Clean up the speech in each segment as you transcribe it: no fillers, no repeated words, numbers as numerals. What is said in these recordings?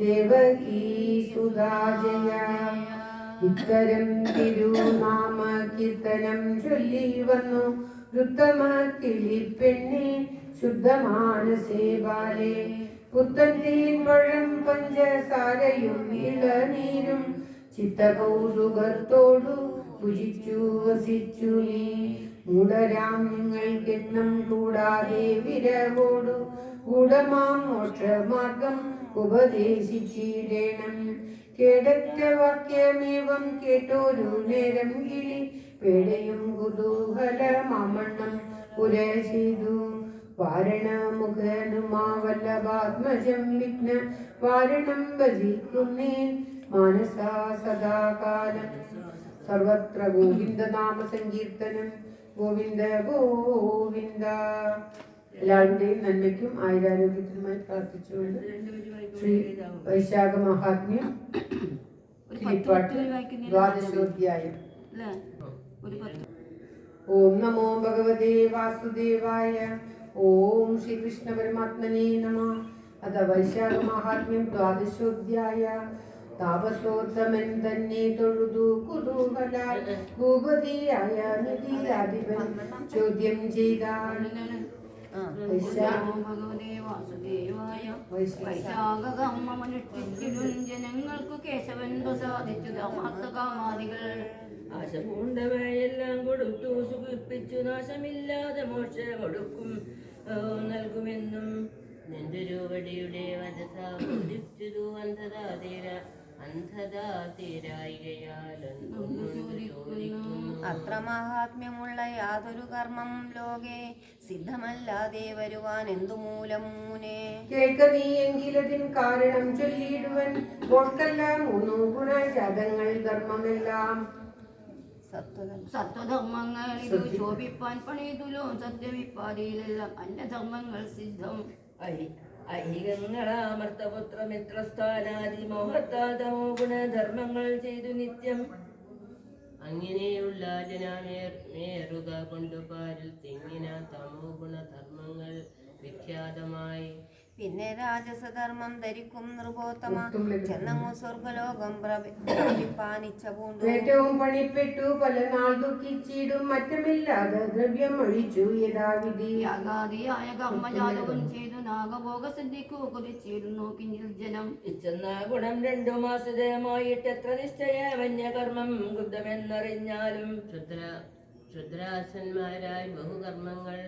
ദേവകീസുതാജയ. ഇത്തരം തിരുനാമ കീർത്തനം ചൊല്ലി വന്നു ഉത്തമ കിളിപ്പെണ്ണെ ശുദ്ധമാനസേ ബാലേ. പുത്തൻ തേൻപഴം പഞ്ചസാരയും ഇളനീരും ചിത്തകൗതുകത്തോടു ഭുജിച്ചു വസിച്ചു നീ. മൂഢരാം നിങ്ങൾക്കെണ്ണം കൂടാതെ വിരവോടു ഗൂഢമാം മോക്ഷമാർഗം ഉപദേശിച്ചിടേണം. കേടറ്റ വാക്യമേവം കേട്ടോരു നേരം കിളി പേടയും കുതൂഹലമാമണ്ണം പുര ചെയ്തു. വാരണമുഖനുമാ വല്ലഭാത്മജം വിഘ്ന വാരണം ഭജിക്കുന്നേൻ മാനസാ സദാകാലം. സർവത്ര ഗോവിന്ദ നാമ സങ്കീർത്തനം. ഗോവിന്ദ ഗോവിന്ദ. എല്ലാവരുടെയും നന്മയ്ക്കും ആയുരാരോഗ്യത്തിനുമായി പ്രാർത്ഥിച്ചുകൊണ്ട് ശ്രീ വൈശാഖ മഹാത്മ്യം കിളിപ്പാട്ട് ദ്വാദശോധ്യായം. ഓം നമോ ഭഗവതേ വാസുദേവായ. ഓം ശ്രീകൃഷ്ണ പരമാത്മനേ നമഃ. അഥ വൈശാഖ മഹാത്മ്യം ദ്വാദശോധ്യായ. താപസോത്തമൻ തന്നെ തൊഴുതു കുതൂഹലാൽ ഭൂപതിയായ നിധിയാധിപൻ ചോദ്യം ചെയ്താൽ. ജനങ്ങൾക്കു കേശവൻ പ്രസാദിച്ചു ധർമാർത്ഥകാമാദികൾ. ആശപൂണ്ടവയെല്ലാം കൊടുത്തു സുഖിപ്പിച്ചു നാശമില്ലാതെ മോക്ഷമൊടുക്കും നൽകുമെന്നും. നെന്തുരുവടിയുടെ വധസാദിച്ചു അത്ര മഹാത്മ്യമുള്ള യാതൊരു കർമ്മം ലോകെ സിദ്ധമല്ലാതെ വരുവാൻ എന്തു മൂലം മൂനെ. കേൾക്ക നീ എങ്കിലതിൻ കാരണം ചൊല്ലിയിടുവൻ. ഓർക്കല്ല മൂന്നു ഗുണജാതങ്ങൾ ധർമ്മമെല്ലാം. സത്വധർമ്മങ്ങൾ ഇതു ശോഭിപ്പാൻ പണിതുലോ സത്യവിപ്പാതിയിലെല്ലാം അന്യധർമ്മങ്ങൾ സിദ്ധം. ഐഹികങ്ങളാമർത്തപുത്രമിത്രസ്ഥാനാദി മോഹത്താൽ തമോ ഗുണധർമ്മങ്ങൾ ചെയ്തു നിത്യം. അങ്ങനെയുള്ള ജനമേറുക കൊണ്ടു പാരിൽ തിങ്ങിന തമോ ഗുണധർമ്മങ്ങൾ വിഖ്യാതമായി. പിന്നെ രാജസധർമ്മം ധരിക്കും നൃപോത്തമ ചെന്നങ്ങു സ്വർഗലോകം പ്രഭിപ്പാനിച്ച പൂണ്ടു. ഏറ്റവും പണിപ്പെട്ടു പല നാൾ ദുഃഖിച്ചിടും മറ്റമില്ലാതെ ദ്രവ്യം ഒഴിച്ചു യഥാവിധി. യാഗാദിയായ കർമ്മജാലവും ചെയ്തു നാഗഭോഗസിദ്ധിക്കു കൊതിച്ചിരുന്നു കിഞ്ചിൽ ജനം. ഇച്ചെന്ന ഗുണം 2 മാസമായിട്ട് എത്ര നിശ്ചയമന്യകർമ്മം ബുദ്ധമെന്നറിഞ്ഞാലും ക്ഷുദ്രാസന്മാരായി ബഹുകർമ്മങ്ങൾ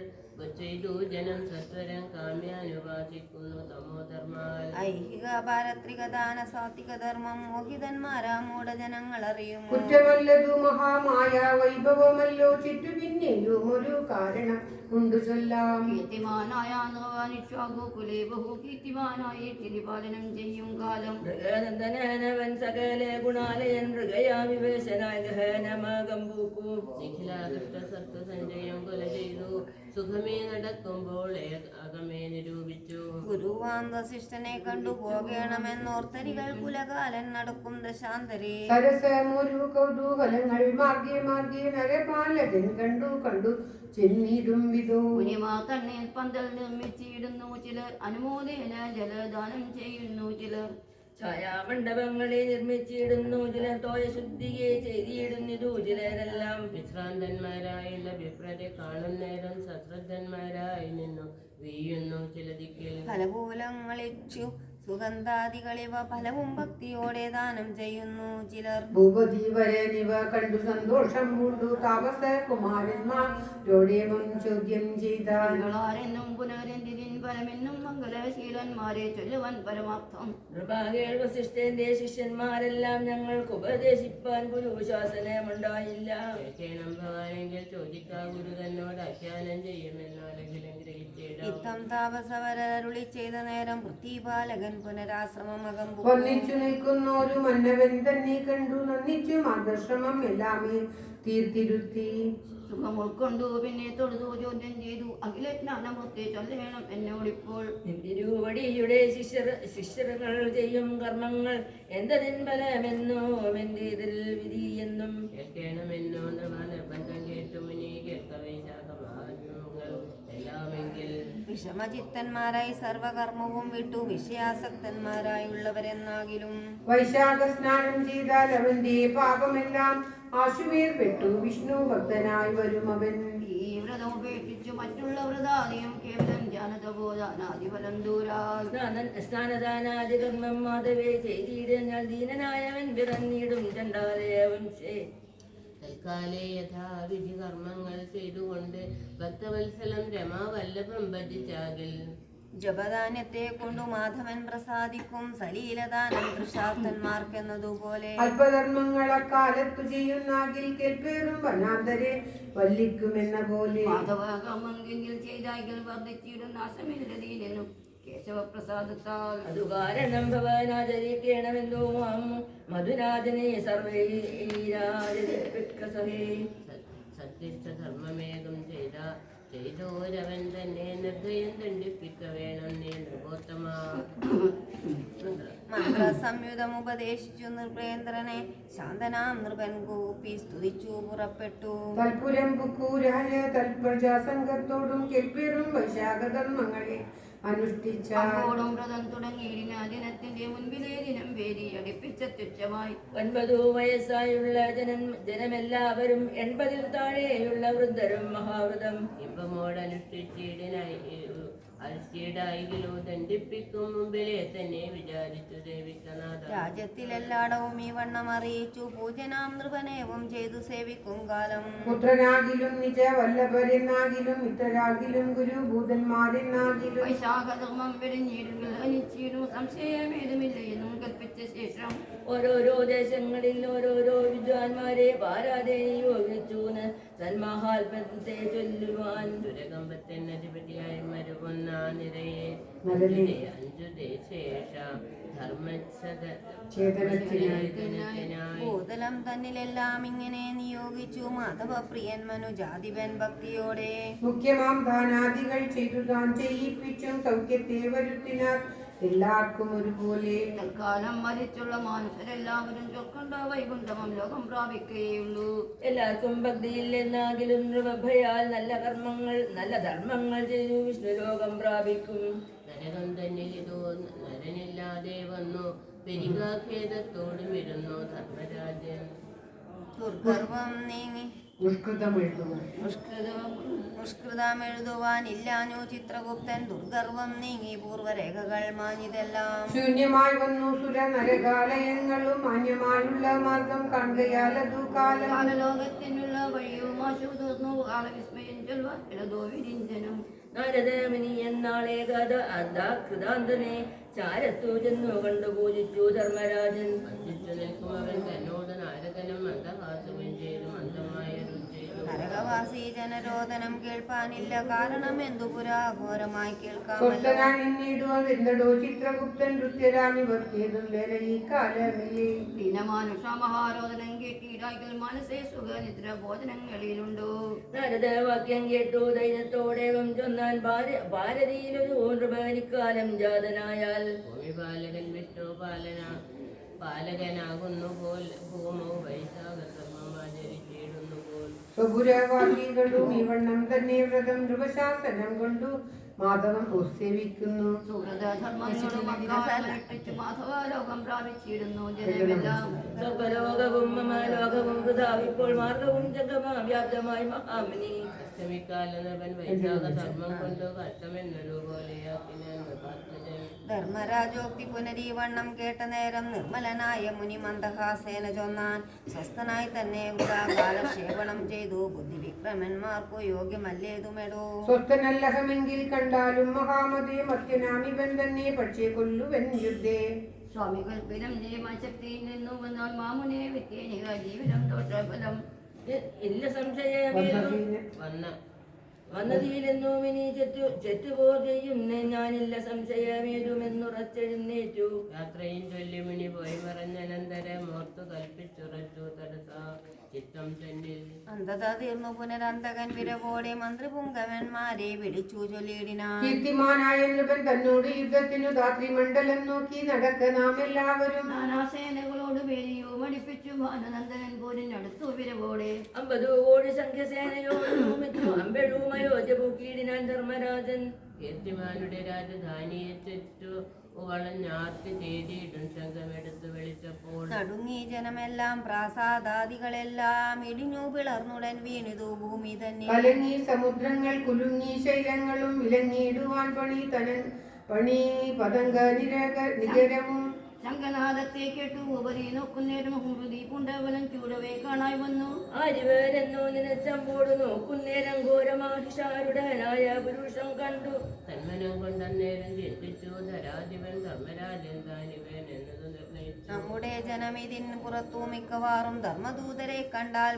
ചെയ്തു ജനം സത്വരം കാമ്യാനുപാസിക്കുന്നു തമോധർമാൽ. ഐഹിക പാരത്രിക ദാന സാത്വിക ധർമ്മം മോഹിതന്മാരാ മൂഢജനങ്ങൾ അറിയും. കുറ്റമല്ലതു മഹാമായ വൈഭവമല്ലോ ചുറ്റു പിന്നെയും ഒരു കാരണം ഉണ്ടു ചൊല്ലാം. കീർത്തിമാനായ കുലേ ബഹു കീർത്തിമാനായി തിരിപാലനം ചെയ്യും കാലം. മൃഗനന്ദനവൻ സകല ഗുണാലയൻ മൃഗയാ വിവേശനായ ഗഹനമാകം പൂക്കൂ. നിഖിലാകൃഷ്ട സത്വ സഞ്ജയം കൊല ചെയ്തു സുഖമേ നടക്കുമ്പോൾ അകമേ നിരൂപിച്ചു. ഗുരുവാൻ വസിഷ്ഠനെ കണ്ടു പോകണമെന്നോർത്തരികൾ കുലകാലൻ നടക്കും ദശാന്തരേ. സരസമൊരു കൗതൂഹലങ്ങൾ മാർഗേ മാർഗേ നരപാലകൻ കണ്ടു കണ്ടു ചെന്നിടും വിധോ. മുനിമാർ തണ്ണീർ പന്തൽ നിർമ്മിച്ചിടുന്നു ചിലർ. അനുമോദേന ജലദാനം ചെയ്യുന്നു ചിലർ. ഛായാമണ്ഡപങ്ങളെ നിർമ്മിച്ചിടുന്നു ചിലർ. തോയ ശുദ്ധിയെ ചെയ്തിടുന്നിതു ചിലരെല്ലാം. വിശ്രാന്തന്മാരായുള്ള വിപ്രരെ കാണുന്നേരം സശ്രദ്ധന്മാരായി നിന്നു വീഴുന്നു ചില ദിക്കിൽ. ഫലകൂലങ്ങളിച്ചു സുഗന്ധാദികളിവ ഫലവും ഭക്തിയോടെ ദാനം ചെയ്യുന്നു ചിലർ. ഭൂപതി വരനിവ കണ്ടു സന്തോഷം പൂണ്ടു താപസ കുമാരന്മാരോടേവം ചോദ്യം ചെയ്താൽ. നിങ്ങളാരെന്നും പുനരന്തിരിൻ ഫലമെന്നും മംഗലശീലന്മാരെ ചൊല്ലുവൻ പരമാർത്ഥം. നൃപാകേൾ വസിഷ്ഠന്റെ ശിഷ്യന്മാരെല്ലാം ഞങ്ങൾക്ക് ഉപദേശിപ്പാൻ ഗുരുശാസനമുണ്ടായില്ല. കേൾക്കണം ഭവാനെങ്കിൽ ചോദിക്കാ ഗുരു തന്നോട് ആഖ്യാനം ചെയ്യുമെന്നാലെങ്കിലും ഗ്രഹിച്ചിടാം. ഇത്തം താപസവരരുളി ചെയ്ത നേരം പൃഥ്വിപാലകൻ പുനരാശ്രമമകം ഒന്നിച്ചു നിൽക്കുന്നോരു മന്നവൻ തന്നെ കണ്ടു നന്ദിച്ചു മാർഗശ്രമം എല്ലാമേ തീർത്തിരുത്തി. സുഖം ഉൾക്കൊണ്ടു പിന്നെ തൊഴുതു ചോദ്യം ചെയ്തു. അഖില ജ്ഞാനമൂർത്തി ചൊല്ലേണം എന്നോടിപ്പോൾ. തിരുവടിയുടെ ശിഷ്യകൾ ചെയ്യും കർമ്മങ്ങൾ എന്തതിൻ ഫലമെന്നോ എന്തിൽ വിധി എന്നും കേൾക്കണമെന്നോ നിർബന്ധം കേട്ടു മുനി കേൾക്കവൈശാഖ മഹാത്മ്യങ്ങൾ എല്ലാ ചെയ്താമെങ്കിൽ വിഷമചിത്തന്മാരായി സർവകർമ്മവും വിട്ടു വിഷയാസക്തന്മാരായുള്ളവരെന്നാകിലും വൈശാഖ സ്നാനം ചെയ്താൽ അവന്റെ പാപമെല്ലാം ആശുവേർപ്പെട്ടു വിഷ്ണു ഭക്തനായി വരും അവൻ. ഈ വ്രതം ഉപേക്ഷിച്ചു മറ്റുള്ള വ്രതാദിയും കേവലം ജ്ഞാനതപോദാനാദിഫലം ദൂരാ. സ്നാനദാനാദി കർമ്മം മാധവേ ചെയ്തിടുന്നാൽ ദീനനായവൻ പിറന്നിടും ചണ്ടാലയവൻ തൽക്കാലേ യഥാവിധി കർമ്മങ്ങൾ ചെയ്തുകൊണ്ട് ഭക്തവത്സലം രമാവല്ലഭം ഭജിച്ചാകിൽ ജപദാനത്തെ കൊണ്ടു മാധവൻ പ്രസാദിക്കും സലീലദാനം കൃഷാർത്ഥന്മാർക്കെന്നതുപോലെ അല്പധർമ്മങ്ങൾ അക്കാലത്തു ചെയ്യുന്നാകിൽ കേൾപ്പേറും വനാന്തരെ വല്ലിക്കുമെന്ന പോലെ. മാധവകർമ്മമെങ്കിൽ ചെയ്താൽ വർദ്ധിച്ചിടും നാശമില്ലതീനും കേശവപ്രസാദത്താൽ. അതു കാരണം ഭവനാചരിക്കണമെന്തോ മധുരാജനെ സർവൈരാജസഹേ. സത്യസ്ഥ ധർമ്മമേകം ചെയ്തോരവൻ തന്നെ നിർദ്ദയം ദണ്ഡിപ്പിക്ക വേണം നീ നൃപോത്തമാ. മന്ത്രസംയുതം ഉപദേശിച്ചു നൃപേന്ദ്രനെ ശാന്തനാം നൃപൻ കൂപ്പി സ്തുതിച്ചു പുറപ്പെട്ടു. തൽപുരം പുക്കൂരായ തൽപ്രജാസംഘത്തോടും കേൾപ്പേറും വൈശാഖധർമ്മങ്ങളെ അനുഷ്ഠിച്ചാൽ അപ്പോഴും വ്രതം തുടങ്ങിയിടിന ദിനത്തിന്റെ മുൻപിലേ ദിനം വേദി അടുപ്പിച്ച തുച്ഛമായി 9 വയസ്സായുള്ള ജനമെല്ലാവരും 80 താഴെയുള്ള വൃദ്ധരും മഹാവ്രതം ഇമ്പമോടനുഷ്ഠിച്ചിടായിലോ ദണ്ഡിപ്പിക്കും മുമ്പിലെ തന്നെ വിചാരിച്ചു ദേവിക്കനാഥ. രാജ്യത്തിലെല്ലാടവും ഈ വണ്ണം അറിയിച്ചു പൂജനാം നൃപനേവം ചെയ്തു സേവിക്കും കാലം. പുത്രനാകിലും നിജ വല്ലഭരെന്നാകിലും മിത്രരാകിലും ഗുരുഭൂതന്മാരെന്നാകിലും വൈശാഖധർമ്മം വെടിഞ്ഞിടുകൾ അനിച്ചിടും സംശയമേതുമില്ല എന്നും കൽപ്പിച്ച ശേഷം ഓരോരോ ദേശങ്ങളിൽ ഓരോരോ വിദ്വാൻമാരെ പാരാതെ നിയോഗിച്ചു സന്മഹാത്മത്തെ ചൊല്ലുവാൻ. ദുരകമ്പത്തിനധിപതിയായി മരുവുന്ന നിരയെ നരനെ 5 ദേശേഷ ചേതനത്തിനായി ഭൂതലം തന്നിലെല്ലാം ഇങ്ങനെ നിയോഗിച്ചു മാധവപ്രിയൻ മനുജാതിപൻ ഭക്തിയോടെ. മുഖ്യമാം ദാനാദികൾ ചെയ്തു താൻ ചെയ്യിപ്പിച്ചും സൗഖ്യത്തെ വരുത്തിനാർ എല്ലാവർക്കും ഒരുപോലെ. തൽക്കാലം മരിച്ചുള്ള മനുഷ്യരെല്ലാവരും ചൊൽക്കൊണ്ട വൈകുണ്ഠമം ലോകം പ്രാപിക്കുകയുള്ളൂ. എല്ലാവർക്കും ഭക്തിയില്ലെന്നാകിലും നൃപഭയാൽ നല്ല കർമ്മങ്ങൾ നല്ല ധർമ്മങ്ങൾ ചെയ്തു വിഷ്ണുലോകം പ്രാപിക്കും. നരകം തന്നിലിതോ നരനില്ലാതെ വന്നു പെരികാഖേദത്തോടും ഇരുന്നു ധർമ്മരാജൻ. ദുർഗർവം നീങ്ങി മുഷ്കൃതമെഴുതുവാനില്ലാഞ്ഞു ചിത്രഗുപ്തൻ ദുർഗർവം നീങ്ങി പൂർവരേഖകൾ മാഞ്ഞിതെല്ലാം. ശൂന്യമായി വന്നു സുര നരകാലയങ്ങളും മാന്യമായുള്ള മാർഗം കാണുകയാലതു കാലം. കാലലോകത്തിനുള്ള വഴിയും ആശു തീർന്നു കാലവിസ്മയം ചൊല്ലുവാൻ ഇളതോ വിരിഞ്ചനം. നാരദമുനി എന്നാളെ കൃതാന്തനെ ചാരത്തു ചെന്നു കണ്ടു പൂജിച്ചു ധർമ്മരാജൻ. വന്ദിച്ചു നിൽക്കും അവൻ തന്നോട് നാരദനും മന്ദഹാസവും ചെയ്തു മന്ദമായതും ചെയ്തു. നരകവാസി ജനരോധനം കേൾപ്പാനില്ല കാരണം എന്തു പുരാഘോരമായി കേൾക്കാമല്ലോ. സ്വസ്ഥനാണിടുവതെന്തടോ ചിത്രഗുപ്തൻ നൃത്യരാമി ഭക്തിയതും വേറെ ഈ കാലമില്ലേ. ദീനമാനുഷ മഹാരോധനം കേട്ടിടായ്കൾ മനസ്സേ സുഖനിദ്ര ഭോജനങ്ങളിലുണ്ടോ. നാരദവാക്യം കേട്ടു ധൈര്യത്തോടെവം ചൊന്നാൻ ഭാരതിയിലൊരു നൃപനിക്കാലം ജാതനായാൽ. ഭൂമിപാലകൻ വിഷ്ണു പാലകനാകുന്നു പോൽ ഭൂമോ വൈശാഖധർമ്മമാചരിച്ചിടുന്നു പോൽ. സ്വപുരവാസികളും ഈ വണ്ണം തന്നെ വ്രതം നൃപശാസനം കൊണ്ടു മാധവം സേവിക്കുന്നു. മാധവലോകം പ്രാപിച്ചിരുന്നു ജനമെല്ലാം. സ്വലോകവും മമലോകവും വൃഥാവിപ്പോൾ മാർഗവും ജഗമാവ്യാപ്തമായി മഹാമുനി. അഷ്ടമിക്കാലനവൻ വൈശാഖധർമ്മം കൊണ്ടു കഷ്ടമെന്നൊരു പോലെയാക്കിനാൻ. ധർമ്മരാജോക്തി പുനരീവണ്ണം കേട്ട നേരം നിർമ്മലനായ മുനി മന്ദഹാസേന ചൊന്നാൻ. സ്വസ്ഥനായി തന്നെ കാലക്ഷേപണം ചെയ്തു ബുദ്ധിവിക്രമന്മാർക്കു യോഗ്യമല്ലേതുമെടോ. സ്വസ്ഥനല്ലഹമെങ്കിൽ കണ്ടാലും മഹാമതേ മത്യനാമിവൻ തന്നെ പക്ഷേ കൊല്ലുവൻ യുദ്ധേ. സ്വാമി കൽപ്പിതം നിയമശക്തിയിൽ നിന്നു വന്നാൽ മാമുനെ വിദ്യേനിക ജീവിതം ദോഷഫലം. ഇല്ല സംശയമേതും വന്നതിയിലെന്നു മിനി ചെറ്റുപോ ചെയ്യുന്ന ഞാനില്ല സംശയമേതുമെന്നുറച്ചെഴുന്നേറ്റു. യാത്രയും ചൊല്ലി മുനി പോയി പറഞ്ഞനന്തരം ഓർത്തു കൽപ്പിച്ചുറച്ചു തടസ ചിത്തം തന്നിൽ. അന്ധത തീർന്നു പുനരന്തകൻ വിരവോടെ മന്ത്രിപുങ്കവന്മാരെ വിളിച്ചു ചൊല്ലിയിടിനാൻ. കീർത്തിമാനായ നൃപൻ തന്നോട് യുദ്ധത്തിനു ധാത്രി മണ്ഡലം നോക്കി നടക്ക നാം എല്ലാവരും. നാനാസേനകളോട് പേരിയോ മടിപ്പിച്ചു ഭാനുനന്ദനൻ പോരിനടുത്തു വിരവോടെ. 50 കോടി സംഖ്യസേനയോട് അമ്പെഴും അയോധ്യ പൂക്കിയിടിനാൻ ധർമ്മരാജൻ. കീർത്തിമാരുടെ രാജധാനിയെ ചുറ്റു വളഞ്ഞാർത്തി തേടിയിട്ടും ശംഖമെടുത്ത് വിളിച്ചപ്പോൾ നടുങ്ങി ജനമെല്ലാം പ്രാസാദാദികളെല്ലാം ഇടിഞ്ഞു പിളർന്നുടൻ വീണിതു ഭൂമി തന്നെ. കലങ്ങി സമുദ്രങ്ങൾ കുലുങ്ങി ശൈലങ്ങളും വിലങ്ങിയിടുവാൻ പണി പതങ്ക നികരവും. ശംഖനാദത്തെ കേട്ടു ഉപരി നോക്കുന്നേരം ഹൃതി പുണ്ടവലം ചൂടവേ കാണായി വന്നു. ആരിവരെന്നു നിനച്ചമ്പോട് നോക്കുന്നേരം ഘോരമാഹിഷാരുടനായ പുരുഷം കണ്ടു. തന്മനം കൊണ്ടന്നേരം ചിന്തിച്ചു ധരാധിപൻ ധർമ്മരാജൻ താനിവൻ എന്നത് നിർണയിച്ചു. നമ്മുടെ ജനമിതിന് പുറത്തു മിക്കവാറും ധർമ്മദൂതരെ കണ്ടാൽ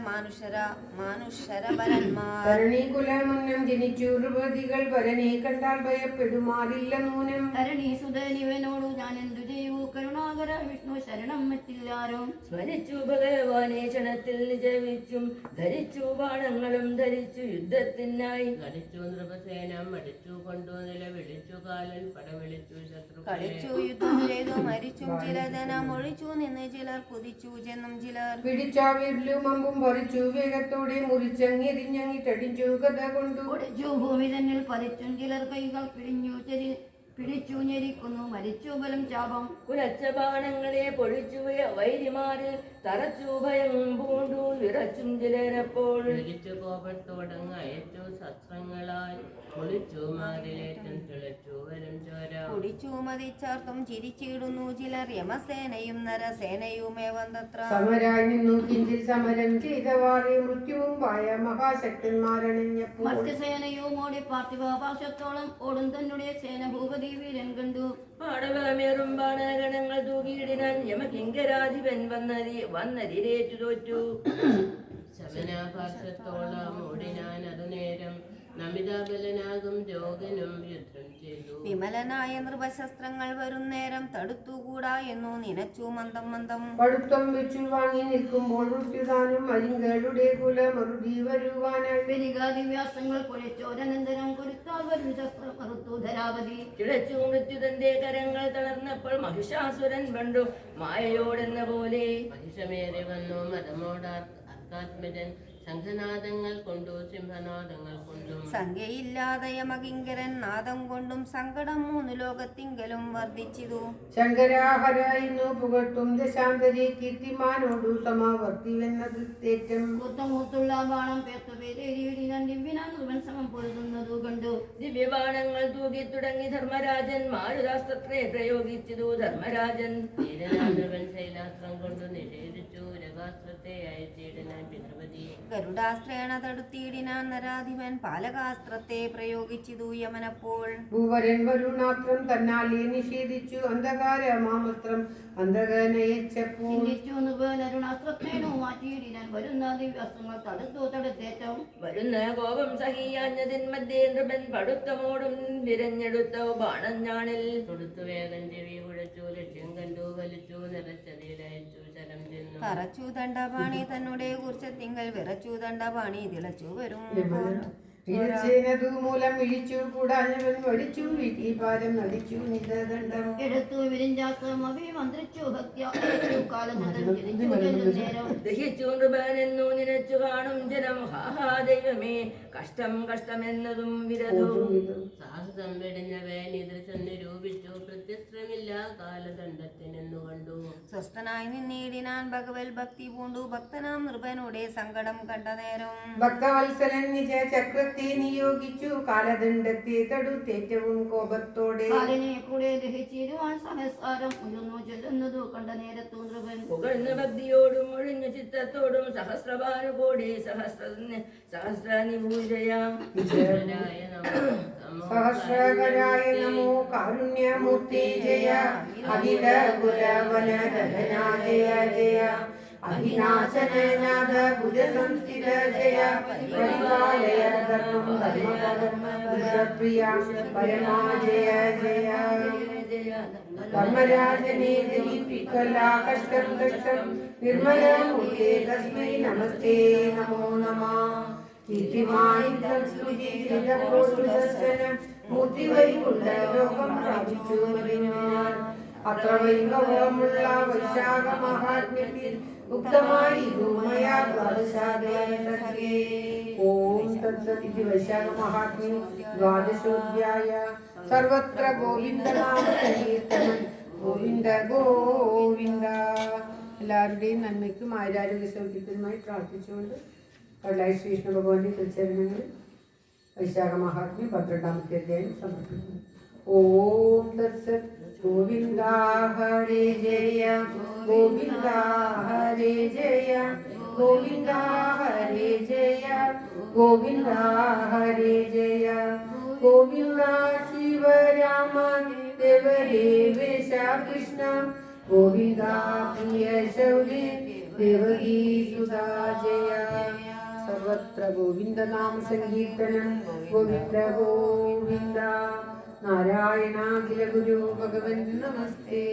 മാനുഷരപരന്മാർ. തരണീകുലമുന്നം ജനിച്ചു നൃപതികൾ പരനെ കണ്ടാൽ ഭയപ്പെടുമാറില്ല നൂനം. തരണീസുതനിവനോടു ഞാൻ എന്തു ചെയ്യൂ കരുണാകര വിഷ്ണു ശരണം മറ്റില്ലാരോ. സ്മരിച്ചു ഭഗവാനെ ക്ഷണത്തിൽ നിജവിച്ചും ധരിച്ചു ബാണങ്ങളും ധരിച്ചു യുദ്ധത്തിനായി. കളിച്ചു നൃപസേന മടിച്ചു കൊണ്ടു നിലവിളിച്ചു കാലൻ പടവിളിച്ചു ശത്രു കളിച്ചു യുദ്ധം ചെയ്തു മരിച്ചും ചില ജനം ഒഴിച്ചു നിന്ന് ചിലർ കുതിച്ചു ചെന്നും ചിലർ. പിടിച്ചാവിലും അമ്പും പറിച്ചു വേഗത്തോടെ മുറിച്ചങ്ങിരിഞ്ഞങ്ങിട്ടടിച്ചു കഥ കൊണ്ടു. ഒടിച്ചു ഭൂമി തന്നിൽ പറിച്ചും ചിലർ കൈകൾ പിടിച്ചു ഞെരിക്കുന്നു മരിച്ചു ബലം ശാപം. കുലച്ച ബാണങ്ങളെ പൊഴിച്ചു വൈരിമാരിൽ തറച്ചു ഭയം പൂണ്ടു വിറച്ചും ചിലരപ്പോൾ. വിളിച്ചു കോപത്തോടങ്ങ് അയച്ചു ശസ്ത്രങ്ങളാൽ ഒളിച്ചു മാറിലേറ്റം തിളച്ചു വരും ചോര. കുടിച്ചു മതിച്ചാർത്തും ചിരിച്ചിടുന്നു ചിലർ യമസേനയും നരസേനയുമേവന്തത്ര. സമരായി നിന്നു കിഞ്ചിൽ സമരം ചെയ്തവാറെ മൃത്യുവുമ്പായ മഹാശക്തന്മാരണഞ്ഞപ്പോൾ. മത്സ്യസേനയുമോടി പാർത്ഥിവപാശത്തോളം ഓടും തന്നെ സേന ഭൂപതി വീരൻ കണ്ടു. പാടവമേറും ബാണഗണങ്ങൾ തൂകിയിടിനാൻ യമകിങ്കരാധിപൻ വന്നതിരേറ്റു തോറ്റു. ശമനാപാർശ്വത്തോളം ഓടിനാൻ അതു നേരം നമിതാബലനാകും രോഗനും യുദ്ധം ചെയ്തു. വിമലനായ നൃപശസ്ത്രങ്ങൾ വരും നേരം തടുത്തുകൂടാ എന്നു നിനച്ചു മന്ദം മന്ദം. പടുത്തം വെച്ചു വാങ്ങി നിൽക്കുമ്പോൾ മൃത്യുദാനം അരിങ്ങളുടെ കുലമറുതി വരുവാനായി. ബലികാദിവ്യാസങ്ങൾ പൊളിച്ചോരനന്തരം കുരുത്താൽ വരും ശസ്ത്രം മറുത്തു ധരാവതി. കിളച്ചു മൃത്യുതന്റെ കരങ്ങൾ തളർന്നപ്പോൾ മഹിഷാസുരൻ കണ്ടു മായയോടെന്ന പോലെ. മഹിഷമേറി വന്നു മതമോടാർ അർക്കാത്മജൻ ശംഖനാദങ്ങൾ കൊണ്ടു സിംഹനാദങ്ങൾ കൊണ്ടും. സംഖ്യയില്ലാതെ യമകിങ്കരൻ നാദം കൊണ്ടും സങ്കടം 3 ലോകത്തിങ്കലും വർദ്ധിച്ചിതു. ശങ്കരാഹര ഇന്നു പുകഴ്ത്തും ദശാന്തരി കീർത്തിമാനോടു സമാവർത്തിവെന്നത് തേറ്റം. മൂത്തുള്ള ബാണം പേർത്തു പേരേരിയിടിനാൻ ദിവ്യനാൻ നൃപൻ സമം പൊരുതുന്നതു കണ്ടു. ദിവ്യബാണങ്ങൾ തൂകി തുടങ്ങി ധർമ്മരാജൻ മാരുതാസ്ത്രത്തെ പ്രയോഗിച്ചതു ധർമ്മരാജൻ. ധീരനാഥവൻ ശൈലാസ്ത്രം കൊണ്ടു നിഷേധിച്ചു രകാസ്ത്രത്തെ അയച്ചിടനാൻ പിതൃപതി. ഗരുഡാസ്ത്രേണ തടുത്തിയിടിനാൻ നരാധിപൻ പാലകാസ്ത്രത്തെ പ്രയോഗിച്ചിതു യമനപ്പോൾ. ഭൂവരൻ വരുണാസ്ത്രം തന്നാലെ നിഷേധിച്ചു അന്ധകാരമാമസ്ത്രം അന്ധകനയച്ചപ്പോൾ. ചിന്തിച്ചു നൃപനരുണാസ്ത്രത്തേനു മാറ്റിയിടിനാൻ വരുന്ന ദിവ്യാസ്ത്രങ്ങൾ തടുത്തേറ്റവും. വരുന്ന കോപം സഹിയാഞ്ഞതിൻ മധ്യേ നൃപൻ പടുത്തമോടും വിരഞ്ഞെടുത്ത ബാണഞ്ഞാണിൽ. തൊടുത്തു വേഗം ചെവി കുഴച്ചു ലക്ഷ്യം കണ്ടു വലിച്ചു നിറച്ചതിലയച്ചു ശരം ചെന്നു. തറച്ചു ദണ്ഡപാണി തന്നെ കുറിച്ചത്തിങ്കൽ വിറച്ചു ദണ്ഡപാണി തിളച്ചു വരും. മൂലം വിളിച്ചു കൂടാഞ്ഞവൻ വടിച്ചു വീട്ടി പാരം നടിച്ചു നിതദണ്ഡം. എടുത്തു വിരിഞ്ചാസ്ത്രം അഭിമന്ത്രിച്ചു ഹത്യ കാലനേരം. ദഹിച്ചു നൃപനെന്നു നിനച്ചു കാണും ജനം ഹാഹാ ദൈവമേ കഷ്ടം കഷ്ടമെന്നതും വിരതവും. സാഹസം വെടിഞ്ഞവൻ എതിർച്ചം നിരൂപിച്ചു പ്രത്യസ്ത്രമില്ല കാലദണ്ഡത്തിനെന്നു കണ്ടു. സ്വസ്ഥനായി നിന്നിടിനാൻ ഭഗവൽ ഭക്തി പൂണ്ടു ഭക്തനാം നൃപനുടെ സങ്കടം കണ്ട നേരം. ഭക്തവത്സലൻ നിജ ചക്രത്തെ നിയോഗിച്ചു കാലദണ്ഡത്തെ തടുത്തേറ്റവും കോപത്തോടെ. കാലനെ കൂടെ ദഹിച്ചിരുവാൻ സഹസ്രം ഉയർന്നു ചെല്ലുന്നതു കണ്ട നേരത്തു നൃപൻ. പുകഴ്ന്ന ഭക്തിയോടും ഒഴിഞ്ഞ ചിത്തത്തോടും സഹസ്രഭാനുകോടി സഹസ്രാനിഭൂജയാം. സഹസ്രകരായ നമോ കാരുണ്യമൂർത്തി ജയ അഖില കുലവനദന ജയ ജയ അഹിനാശനനാഥ ഭുജസംസ്ഥിത ജയ പരിപാലയ ധർമ്മം ധർമ്മപ്രിയ പരമാ ജയ ജയ. ധർമ്മരാജനെ ദഹിപ്പിക്കലാ കഷ്ടം കഷ്ടം നിർമ്മലമൂർത്തേ തസ്മൈ നമസ്തേ നമോ നമഃ. കീർത്തിമായിതം സ്തുതി ചെയ്തപ്പോൾ സുദർശനം മൂർത്തി വൈകുണ്ഠ ലോകം പ്രാപിച്ചു മരിഞ്ഞാൻ. അത്ര വൈഭവമുള്ള വൈശാഖ മഹാത്മ്യത്തിൽ ഉക്തമായി ഓം തത്സത് ഇതി വൈശാഖ മഹാത്മ്യം ദ്വാദശോധ്യായ. സർവത്ര ഗോവിന്ദനാമ സങ്കീർത്തനം. ഗോവിന്ദ ഗോവിന്ദ. എല്ലാവരുടെയും നന്മയ്ക്കും ആരോഗ്യ സൗഖ്യത്തിനുമായി പ്രാർത്ഥിച്ചുകൊണ്ട് കള്ളായി ശ്രീകൃഷ്ണ ഭഗവാന്റെ തിരുച്ചരണങ്ങൾ വൈശാഖ മഹാത്മ്യം 12ാമത്തെ അധ്യായം സമർപ്പിക്കുന്നു. ഓം തത്സത്. ഗോവിന്ദ ഹരേ ജയ ഗോവിന്ദ ഹരേ ജയ ഗോവിന്ദ ഹരേ ജയ ഗോവിന്ദ ഹരേ ജയ ഗോവിന്ദ ശിവരാമ ദേവദേവേശ കൃഷ്ണ ഗോവിന്ദ പ്രിയ ശൗര്യ ദേവകീ സുധാ ജയ. സർവത്ര ഗോവിന്ദനാമ സങ്കീർത്തനം. ഗോവിന്ദ ഗോവിന്ദ. നാരായണാഖില ഗുരു ഭഗവൻ നമസ്തേ.